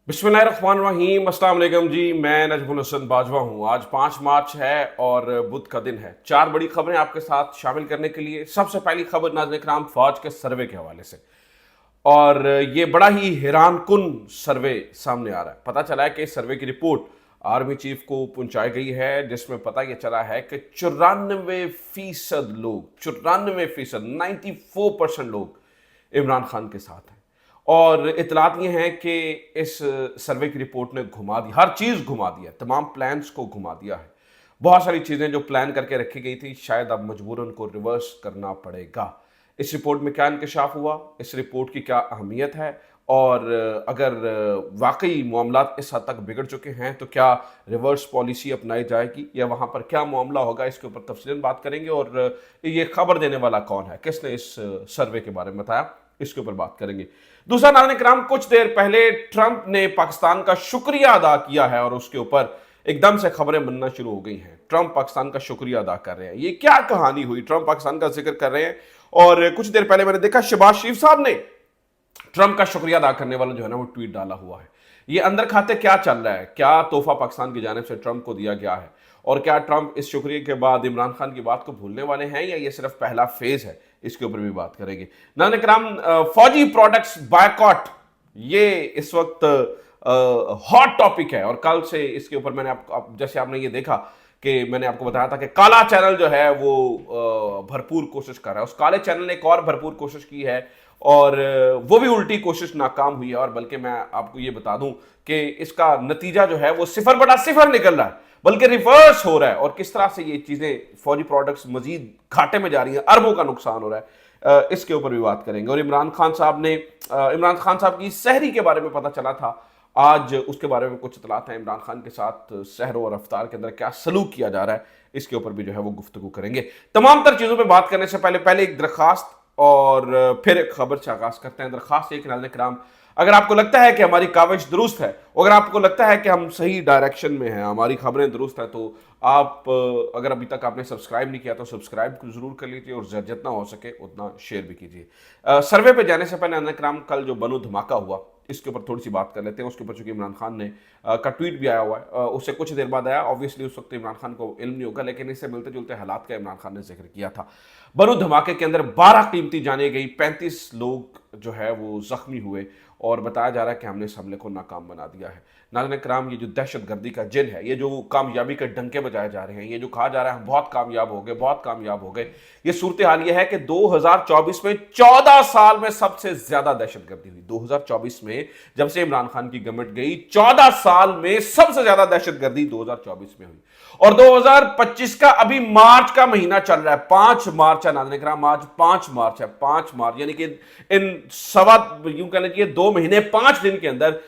बिस्मिल्लाहिर्रहमानिर्रहीम, अस्सलाम वालेकुम जी। मैं नजमुल हसन बाजवा हूँ। आज 5 मार्च है और बुध का दिन है। 4 बड़ी खबरें आपके साथ शामिल करने के लिए। सबसे पहली खबर नाज़रीन इकराम फौज के सर्वे के हवाले से, और ये बड़ा ही हैरान कुन सर्वे सामने आ रहा है। पता चला है कि इस सर्वे की रिपोर्ट आर्मी चीफ को पहुंचाई गई है, जिसमें पता यह चला है कि 94% लोग, 94%, 94% लोग इमरान खान के साथ हैं। और इतलात ये हैं कि इस सर्वे की रिपोर्ट ने घुमा दी, हर चीज़ घुमा दिया, तमाम प्लान्स को घुमा दिया है। बहुत सारी चीज़ें जो प्लान करके रखी गई थी, शायद अब मजबूरन को रिवर्स करना पड़ेगा। इस रिपोर्ट में क्या इंकशाफ हुआ, इस रिपोर्ट की क्या अहमियत है, और अगर वाकई मामलात इस हद तक बिगड़ चुके हैं तो क्या रिवर्स पॉलिसी अपनाई जाएगी या वहाँ पर क्या मामला होगा, इसके ऊपर तफसीलन बात करेंगे। और ये खबर देने वाला कौन है, किसने इस सर्वे के बारे में बताया, इसके ऊपर बात करेंगे। दूसरा नाज़रीन किराम, कुछ देर पहले ट्रंप ने पाकिस्तान का शुक्रिया अदा किया है और उसके ऊपर एकदम से खबरें बनना शुरू हो गई हैं। ट्रंप पाकिस्तान का शुक्रिया अदा कर रहे हैं। ये क्या कहानी हुई? ट्रंप पाकिस्तान का जिक्र कर रहे हैं और कुछ देर पहले मैंने देखा शहबाज शरीफ साहब ने ट्रंप का शुक्रिया अदा करने वाला जो है ना वो ट्वीट डाला हुआ है। ये अंदर खाते क्या चल रहा है? क्या तोहफा पाकिस्तान की जानिब से ट्रंप को दिया गया है? और क्या ट्रंप इस शुक्रिया के बाद इमरान खान की बात को भूलने वाले हैं या ये सिर्फ पहला फेज है? इसके ऊपर भी बात करेंगे। नाज़रीन किराम, फौजी प्रोडक्ट्स बायकॉट, ये इस वक्त हॉट टॉपिक है। और कल से इसके ऊपर मैंने जैसे आपने ये देखा कि मैंने आपको बताया था कि काला चैनल जो है वो भरपूर कोशिश कर रहा है। उस काले चैनल ने एक और भरपूर कोशिश की है और वो भी उल्टी कोशिश नाकाम हुई है। और बल्कि मैं आपको ये बता दूं कि इसका नतीजा जो है वो 0/0 निकल रहा है, बल्कि रिवर्स हो रहा है। और किस तरह से ये चीजें, फौजी प्रोडक्ट्स मजीद घाटे में जा रही हैं, अरबों का नुकसान हो रहा है, इसके ऊपर भी बात करेंगे। और इमरान खान साहब की सहरी के बारे में पता चला था आज, उसके बारे में कुछ इतलात हैं। इमरान खान के साथ सहरो और अफ्तार के अंदर क्या सलूक किया जा रहा है, इसके ऊपर भी जो है वो गुफ्तगू करेंगे। तमाम तर चीजों पर बात करने से पहले एक दरखास्त और फिर एक खबर से आगाज करते हैं। दरखास्त एक, नाज़रीन किराम, अगर आपको लगता है कि हमारी काविश दुरुस्त है, अगर आपको लगता है कि हम सही डायरेक्शन में हैं, हमारी खबरें दुरुस्त हैं, तो आप अगर अभी तक आपने सब्सक्राइब नहीं किया तो सब्सक्राइब जरूर कर लीजिए और जितना हो सके उतना शेयर भी कीजिए। सर्वे पे जाने से पहले नाज़रीन किराम, कल जो बनू धमाका हुआ इसके ऊपर थोड़ी सी बात कर लेते हैं। उसके ऊपर चूंकि इमरान खान ने का ट्वीट भी आया हुआ है, उससे कुछ देर बाद आया। ऑब्वियसली उस वक्त इमरान खान को इल्म नहीं होगा, लेकिन इससे मिलते जुलते हालात का इमरान खान ने जिक्र किया था। बनू धमाके के अंदर 12 कीमती जाने गई, 35 लोग जो है वो जख्मी हुए और बताया जा रहा है कि हमने इस हमले को नाकाम बना दिया है। नाज़रीन किराम, ये जो दहशत गर्दी का जिन है, ये जो कामयाबी के डंके बजाए जा रहे हैं, ये जो कहा जा रहा है हम बहुत कामयाब हो गए, बहुत कामयाब हो गए, ये सूरत हाल ये है कि 2024 में 14 साल में सबसे ज्यादा दहशत गर्दी हुई। 2024 में जब से इमरान खान की गवर्नमेंट गई, 14 साल में सबसे ज्यादा दहशत गर्दी 2024 में हुई। और 2025 का अभी मार्च का महीना चल रहा है, 5 मार्च है नाज़रीन किराम, आज 5 मार्च है। 5 मार्च यानी कि इन यूं कह लीजिए 2 महीने 5 दिन के अंदर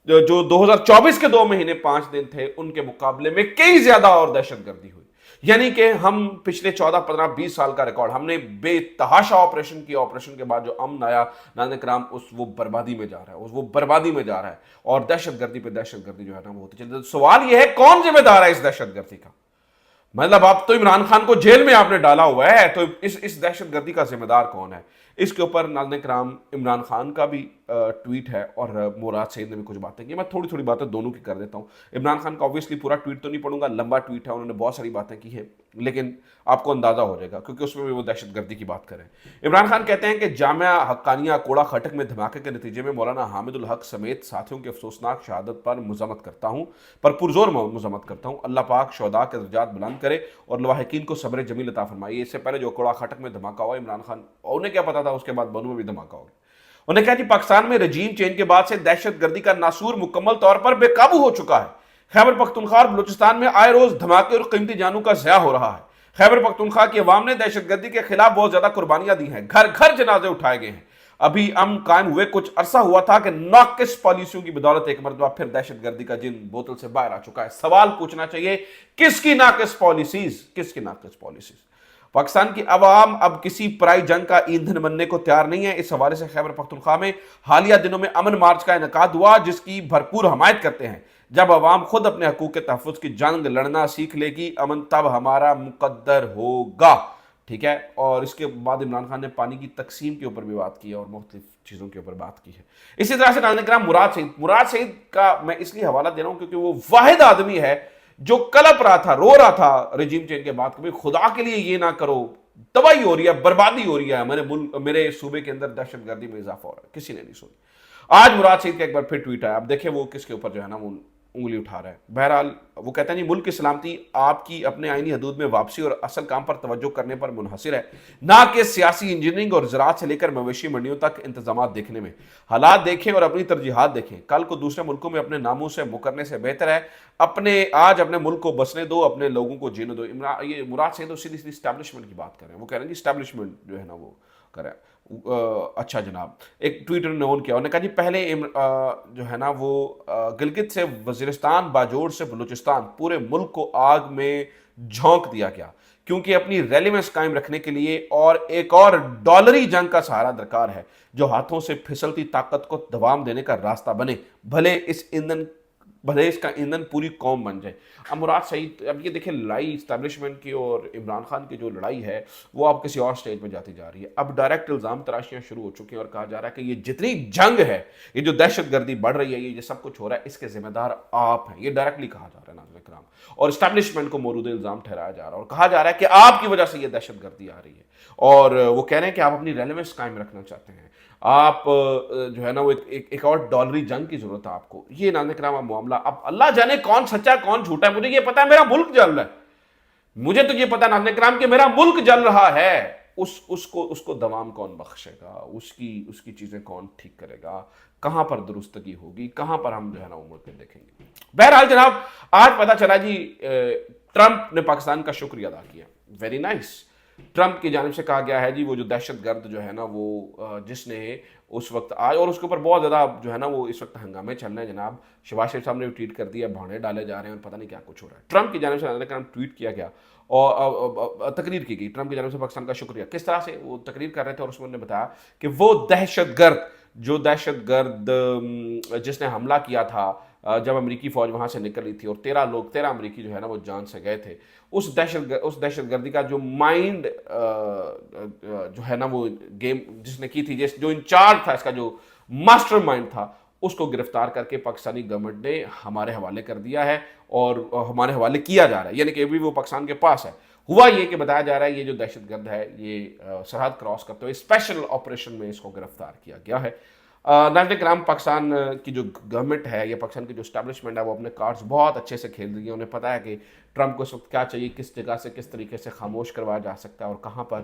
जो 2024 के 2 महीने 5 दिन थे, उनके मुकाबले में कई ज्यादा और दहशतगर्दी हुई। यानी कि हम पिछले 14, 15, 20 साल का रिकॉर्ड, हमने बेतहाशा ऑपरेशन किया, ऑपरेशन के बाद जो अमन आया नाज़रीन किराम, वो बर्बादी में जा रहा है, वो बर्बादी में जा रहा है। और दहशतगर्दी पे दहशतगर्दी जो है ना वो होती चलती है। सवाल यह है कौन जिम्मेदार है इस दहशतगर्दी का? मतलब आप तो इमरान खान को जेल में आपने डाला हुआ है, तो इस दहशतगर्दी का जिम्मेदार कौन है? इसके ऊपर नाज़रीन किराम इमरान खान का भी ट्वीट है और मुराद सईद ने भी कुछ बातें की। मैं थोड़ी थोड़ी बातें दोनों की कर देता हूं। इमरान खान का ऑब्वियसली पूरा ट्वीट तो नहीं पढ़ूंगा, लंबा ट्वीट है, उन्होंने बहुत सारी बातें की हैं, लेकिन आपको अंदाजा हो जाएगा क्योंकि उसमें भी वो दहशतगर्दी की बात करें। इमरान खान कहते हैं कि जामिया हक्कानिया कोड़ा खटक में धमाके के नतीजे में मौलाना हामिदुल हक समेत साथियों की अफसोसनाक शहादत पर मुज़म्मत करता हूँ, पर पुरजोर मुज़म्मत करता हूँ। अल्लाह पाक शुहदा के दर्जात बुलंद करे और लवाहिकीन को सब्र जमील अता फरमाए। इससे पहले जो कोड़ा खटक में धमाका हुआ, इमरान खान उन्हें क्या पता था उसके बाद बनू में भी धमाका हो गया। उन्हें कहा कि पाकिस्तान में रजीम चेंज के बाद से दहशतगर्दी का नासूर मुकम्मल तौर पर बेकाबू हो चुका है। खैबर पख्तूनख्वा और बलूचिस्तान में आए रोज धमाके और कीमती जानों का ज़या हो रहा है। खैबर पख्तूनख्वा की अवाम ने दहशतगर्दी के खिलाफ बहुत ज्यादा कुर्बानियां दी हैं, घर घर जनाजे उठाए गए हैं। अभी अमन कायम हुए कुछ अरसा हुआ था कि नाकिस पॉलिसियों की बदौलत एक मरतबा फिर दहशतगर्दी का जिन बोतल से बाहर आ चुका है। सवाल पूछना चाहिए, किसकी नाकिस पॉलिसीज, किसकी नाकिस पॉलिसीज? पाकिस्तान की अवाम अब किसी पराई जंग का ईंधन बनने को तैयार नहीं है। इस हवाले से खैबर पख्तूनख्वा में हालिया दिनों में अमन मार्च का इनेकाद हुआ, जिसकी भरपूर हमायत करते हैं। जब अवाम खुद अपने हकूक के तहफ़्फ़ुज़ की जंग लड़ना सीख लेगी, अमन तब हमारा मुकद्दर होगा। ٹھیک ہے. اور اس کے بعد عمران خان نے پانی کی تقسیم کے اوپر بھی بات کی ہے اور مختلف چیزوں کے اوپر بات کی ہے. اسی طرح سے ناظرین کرام مراد سعید کا میں اس لیے حوالہ دے رہا ہوں کیونکہ وہ واحد آدمی ہے جو کلپ رہا تھا, رو رہا تھا رجیم چینج کے بعد کہ خدا کے لیے یہ نہ کرو, تباہی ہو رہی ہے, بربادی ہو رہی ہے, میرے صوبے کے اندر دہشت گردی میں اضافہ ہو رہا ہے. کسی نے نہیں سنی. آج مراد سعید کا ایک بار پھر ٹویٹ آیا, اب دیکھیں وہ کس کے اوپر جو ہے نا وہ انگلی اٹھا رہا ہے. بہرحال وہ کہتا ہے نہیں, ملک کی سلامتی آپ کی اپنے آئینی حدود میں واپسی اور اصل کام پر توجہ کرنے پر منحصر ہے, نہ کہ سیاسی انجینئرنگ اور زراعت سے لے کر مویشی منڈیوں تک انتظامات دیکھنے میں. حالات دیکھیں اور اپنی ترجیحات دیکھیں. کل کو دوسرے ملکوں میں اپنے ناموں سے مکرنے سے بہتر ہے آج اپنے ملک کو بسنے دو, اپنے لوگوں کو جینے دو. یہ مراد سے تو سیدھی سیدھی اسٹیبلشمنٹ کی بات کر رہے ہیں. وہ کہہ رہے ہیں جی اسٹیبلشمنٹ جو ہے نا وہ کریں. اچھا جناب, ایک ٹویٹر نے آن کیا, انہوں نے کہا جی پہلے جو ہے نا وہ گلگت سے وزیرستان, باجوڑ سے بلوچستان, پورے ملک کو آگ میں جھونک دیا گیا کیونکہ اپنی ریلیونس قائم رکھنے کے لیے اور ایک اور ڈالری جنگ کا سہارا درکار ہے جو ہاتھوں سے پھسلتی طاقت کو دوام دینے کا راستہ بنے, بھلے اس کا ایندھن پوری قوم بن جائے. اب مراد سعید, اب یہ دیکھیں لڑائی اسٹیبلشمنٹ کی اور عمران خان کی جو لڑائی ہے وہ اب کسی اور سٹیج پہ جاتی جا رہی ہے. اب ڈائریکٹ الزام تراشیاں شروع ہو چکی ہیں اور کہا جا رہا ہے کہ یہ جتنی جنگ ہے, یہ جو دہشت گردی بڑھ رہی ہے, یہ سب کچھ ہو رہا ہے, اس کے ذمہ دار آپ ہیں. یہ ڈائریکٹلی کہا جا رہا ہے ناظرین کرام, اور اسٹیبلشمنٹ کو مورود الزام ٹھہرایا جا رہا ہے اور کہا جا رہا ہے کہ آپ کی وجہ سے یہ دہشت گردی آ رہی ہے. اور وہ کہہ رہے ہیں کہ آپ اپنی ریلیونس قائم رکھنا چاہتے ہیں, آپ جو ہے نا وہ ایک اور ڈالری جنگ کی ضرورت ہے آپ کو. یہ ناظرین کرام معاملہ, اب اللہ جانے کون سچا کون جھوٹا ہے. مجھے یہ پتا ہے میرا ملک جل رہا ہے, مجھے تو یہ پتا ناظرین کرام کہ میرا ملک جل رہا ہے. اس کو دوام کون بخشے گا, اس کی چیزیں کون ٹھیک کرے گا, کہاں پر درستگی ہوگی, کہاں پر ہم جو ہے نا وہ ملک دیکھیں گے. بہرحال جناب آج پتا چلا جی ٹرمپ نے پاکستان کا شکریہ ادا کیا. Very nice. ٹرمپ کی جانب سے کہا گیا ہے جی وہ جو دہشت گرد جو ہے نا وہ جس نے اس وقت آج, اور اس کے اوپر بہت زیادہ جو ہے نا وہ اس وقت ہنگامے چل رہے ہیں جناب. شہباز شریف صاحب نے ٹویٹ کر دیا, بھانے ڈالے جا رہے ہیں اور پتہ نہیں کیا کچھ ہو رہا ہے. ٹرمپ کی جانب سے ٹویٹ کیا گیا اور تقریر کی گئی ٹرمپ کی جانب سے پاکستان کا شکریہ. کس طرح سے وہ تقریر کر رہے تھے اور اس میں انہوں نے بتایا کہ وہ دہشت گرد جس نے حملہ کیا تھا جب امریکی فوج وہاں سے نکلی تھی اور 13 امریکی جو ہے نا وہ جان سے گئے تھے, اس دہشت گردی کا جو مائنڈ جو ہے نا وہ گیم جس نے کی تھی, جو انچارج تھا, اس کا جو ماسٹر مائنڈ تھا, اس کو گرفتار کر کے پاکستانی گورنمنٹ نے ہمارے حوالے کر دیا ہے اور ہمارے حوالے کیا جا رہا ہے. یعنی کہ ابھی وہ پاکستان کے پاس ہے. ہوا یہ کہ بتایا جا رہا ہے یہ جو دہشت گرد ہے یہ سرحد کراس کرتے ہوئے اسپیشل آپریشن میں اس کو گرفتار کیا گیا ہے. ناظرین کرام, پاکستان کی جو گورنمنٹ ہے یا پاکستان کی جو اسٹیبلشمنٹ ہے وہ اپنے کارڈز بہت اچھے سے کھیل رہی ہے. انہیں پتہ ہے کہ ٹرمپ کو اس وقت کیا چاہیے, کس جگہ سے کس طریقے سے خاموش کروایا جا سکتا ہے اور کہاں پر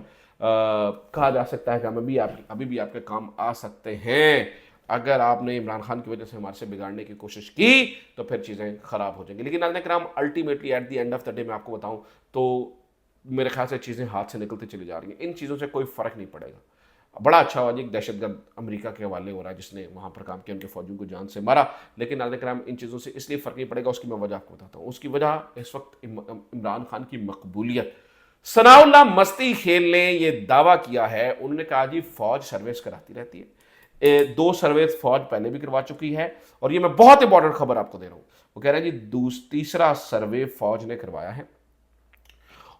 کہا جا سکتا ہے کہ ہم ابھی بھی آپ کے کام آ سکتے ہیں. اگر آپ نے عمران خان کی وجہ سے ہمارے سے بگاڑنے کی کوشش کی تو پھر چیزیں خراب ہو جائیں گی. لیکن ناظرین کرام ultimately at the end of the day میں آپ کو بتاؤں تو میرے خیال سے چیزیں ہاتھ سے نکلتی چلی جا رہی ہیں. ان چیزوں سے کوئی فرق نہیں پڑے گا. بڑا اچھا ہوا جی ایک دہشت گرد امریکہ کے حوالے ہو رہا ہے جس نے وہاں پر کام کیا, ان کے فوجیوں کو جان سے مارا. لیکن ناظرین کرام ان چیزوں سے اس لیے فرق نہیں پڑے گا, اس کی میں وجہ آپ کو بتاتا ہوں. اس کی وجہ اس وقت عمران خان کی مقبولیت. ثناء اللہ مستی کھیل نے یہ دعویٰ کیا ہے, انہوں نے کہا جی فوج سروس کراتی رہتی ہے, 2 سروس فوج پہلے بھی کروا چکی ہے, اور یہ میں بہت امپورٹنٹ خبر آپ کو دے رہا ہوں. وہ کہہ رہے ہیں جی تیسرا سروے فوج نے کروایا ہے,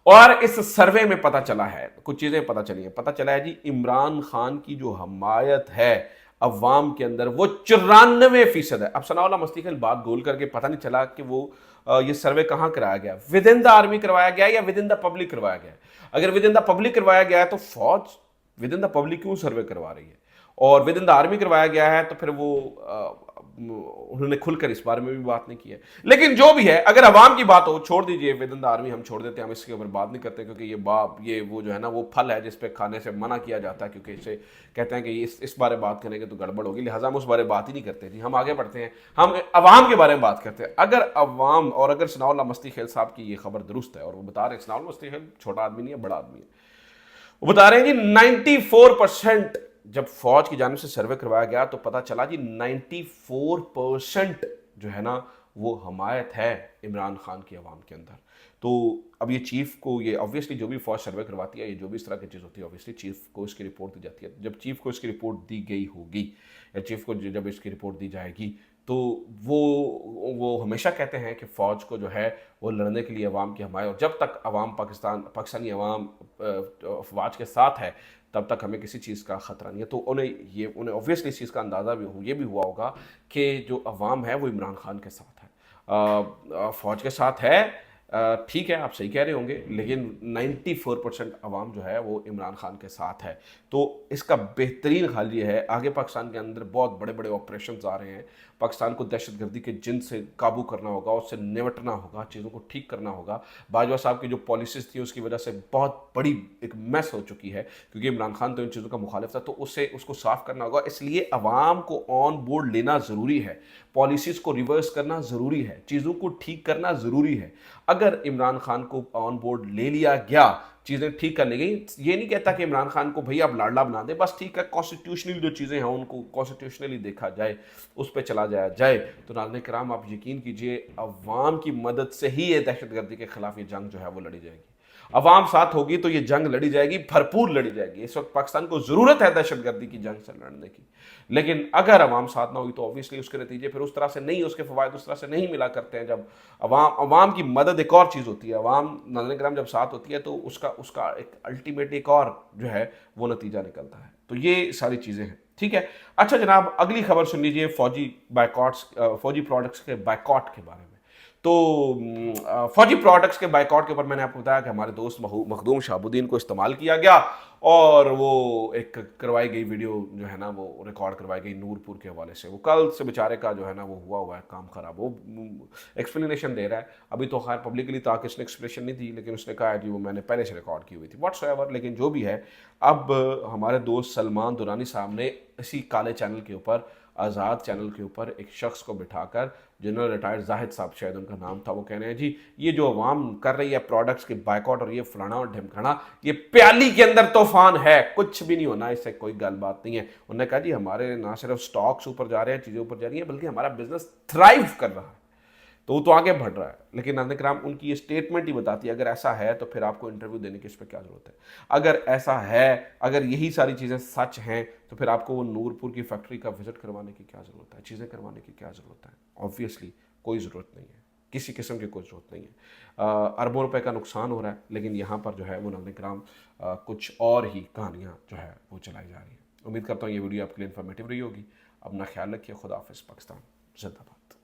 اور اس سروے میں پتہ چلا ہے کچھ چیزیں پتہ چلی ہیں. پتہ چلا ہے جی عمران خان کی جو حمایت ہے عوام کے اندر وہ 94% ہے. اب ثناء اللہ مستی کھیل بات گول کر کے پتہ نہیں چلا کہ وہ یہ سروے کہاں کرایا گیا, ود ان دا آرمی کروایا گیا یا ود ان دا پبلک کروایا گیا. اگر ود ان دا پبلک کروایا گیا ہے تو فوج ود ان دا پبلک کیوں سروے کروا رہی ہے, اور ود ان دا آرمی کروایا گیا ہے تو پھر وہ انہوں نے کھل کر اس بارے میں بھی بات نہیں کی ہے. لیکن جو بھی ہے, اگر عوام کی بات ہو چھوڑ دیجئے, ود ان دا آرمی ہم چھوڑ دیتے ہیں, ہم اس کے اوپر بات نہیں کرتے کیونکہ یہ وہ جو ہے نا وہ پھل ہے جس پہ کھانے سے منع کیا جاتا ہے, کیونکہ اسے کہتے ہیں کہ اس بارے بات کریں گے تو گڑبڑ ہوگی, لہٰذا ہم اس بارے بات ہی نہیں کرتے. جی ہم آگے بڑھتے ہیں, ہم عوام کے بارے میں بات کرتے ہیں. اگر عوام اور اگر ثناء اللہ مستی خیل صاحب کی یہ خبر درست ہے, اور وہ بتا رہے ہیں ثناء اللہ مستی خیل چھوٹا آدمی نہیں ہے, بڑا آدمی ہے, وہ بتا رہے ہیں جی 94% جب فوج کی جانب سے سروے کروایا گیا تو پتا چلا جی 94% جو ہے نا وہ حمایت ہے عمران خان کی عوام کے اندر. تو اب یہ چیف کو, یہ obviously جو بھی فوج سروے کرواتی ہے, یہ جو بھی اس طرح کی چیز ہوتی ہے obviously چیف کو اس کی رپورٹ دی جاتی ہے. جب چیف کو اس کی رپورٹ دی گئی ہوگی या चीफ को जब इसकी रिपोर्ट दी जाएगी तो वो हमेशा कहते हैं कि फ़ौज को जो है वो लड़ने के लिए अवाम की हमायत, और जब तक अवाम पाकिस्तानी अवाम फ़ौज के साथ है तब तक हमें किसी चीज़ का ख़तरा नहीं है। तो उन्हें ऑब्वियसली इस चीज़ का अंदाज़ा ये भी हुआ होगा कि जो अवाम है वो इमरान खान के साथ है, फ़ौज के साथ है। ठीक है, आप सही कह रहे होंगे, लेकिन 94% अवाम जो है वो इमरान खान के साथ है। तो इसका बेहतरीन हल ये है, आगे पाकिस्तान के अंदर बहुत बड़े बड़े ऑपरेशंस आ रहे हैं, पाकिस्तान को दहशतगर्दी के जिन से काबू करना होगा, उससे निपटना होगा, चीज़ों को ठीक करना होगा। बाजवा साहब की जो पॉलिसीज़ थी उसकी वजह से बहुत बड़ी एक मैस हो चुकी है, क्योंकि इमरान खान तो इन चीज़ों का मुखालिफ था, तो उसको साफ़ करना होगा। इसलिए अवाम को ऑन बोर्ड लेना ज़रूरी है, पॉलिसीज़ को रिवर्स करना ज़रूरी है, चीज़ों को ठीक करना ज़रूरी है। अगर इमरान खान को ऑन बोर्ड ले लिया गया, चीज़ें ठीक कर ली गई, ये नहीं कहता कि इमरान खान को भैया आप लाडला बना दें, बस ठीक है, कॉन्स्टिट्यूशनली जो चीज़ें हैं उनको कॉन्स्टिट्यूशनली देखा जाए, उस पर चला जाया जाए। तो नाज़रीन किराम, आप यकीन कीजिए अवाम की मदद से ही ये दहशतगर्दी के खिलाफ ये जंग जो है वो लड़ी जाएगी। अवाम साथ होगी तो ये जंग लड़ी जाएगी, भरपूर लड़ी जाएगी। इस वक्त पाकिस्तान को ज़रूरत है दहशतगर्दी की जंग से लड़ने की, लेकिन अगर अवाम साथ ना हुई तो ऑब्वियसली उसके नतीजे फिर उस तरह से नहीं, उसके फ़वाइद उस तरह से नहीं मिला करते हैं। जब अवाम की मदद एक और चीज़ होती है, अवाम नाज़रीन किराम जब साथ होती है तो उसका एक अल्टीमेट एक और जो है वो नतीजा निकलता है। तो ये सारी चीज़ें हैं, ठीक है। अच्छा जनाब, अगली खबर सुन लीजिए, फौजी प्रोडक्ट्स के बायकॉट के बारे में। तो फौजी प्रोडक्ट्स के बायकॉट के ऊपर मैंने आपको बताया कि हमारे दोस्त मखदूम शहाबुद्दीन को इस्तेमाल किया गया, और वो एक करवाई गई वीडियो जो है ना वो रिकॉर्ड करवाई गई नूरपुर के हवाले से। वो कल से बेचारे का जो है ना वो हुआ है काम खराब। वो एक्सप्लेनेशन दे रहा है, अभी तो खैर पब्लिकली ताकि उसने एक्सप्लेनेशन नहीं दी, लेकिन उसने कहा है कि वो मैंने पहले से रिकॉर्ड की हुई थी, व्हाट्सएवर। लेकिन जो भी है, अब हमारे दोस्त सलमान दुरानी साहब ने इसी काले चैनल के ऊपर, आज़ाद चैनल के ऊपर, एक शख्स को बिठाकर, जनरल रिटायर्ड जाहिद साहब शायद उनका नाम था, वो कह रहे हैं जी ये जो अवाम कर रही है प्रोडक्ट्स के बायकॉट और ये फलाना और ढिमकाना, ये प्याली के अंदर तूफान है, कुछ भी नहीं होना, इससे कोई गल बात नहीं है। उन्होंने कहा जी हमारे ना सिर्फ स्टॉक्स ऊपर जा रहे हैं, चीज़ें ऊपर जा रही हैं, बल्कि हमारा बिजनेस थ्राइव कर रहा है, तो वो तो आगे बढ़ रहा है। लेकिन नाज़रीन किराम, उनकी ये स्टेटमेंट ही बताती है, अगर ऐसा है तो फिर आपको इंटरव्यू देने की इस पर क्या ज़रूरत है। अगर ऐसा है, अगर यही सारी चीज़ें सच हैं, तो फिर आपको वो नूरपुर की फैक्ट्री का विजिट करवाने की क्या ज़रूरत है, चीज़ें करवाने की क्या ज़रूरत है। ऑब्वियसली कोई ज़रूरत नहीं है, किसी किस्म की कोई ज़रूरत नहीं है। अरबों रुपए का नुकसान हो रहा है, लेकिन यहाँ पर जो है वो नाज़रीन किराम कुछ और ही कहानियाँ जो है वो चलाई जा रही हैं। उम्मीद करता हूँ ये वीडियो आपके लिए इन्फॉर्मेटिव रही होगी। अपना ख्याल रखिए, खुदा हाफिज़। पाकिस्तान जिंदाबाद।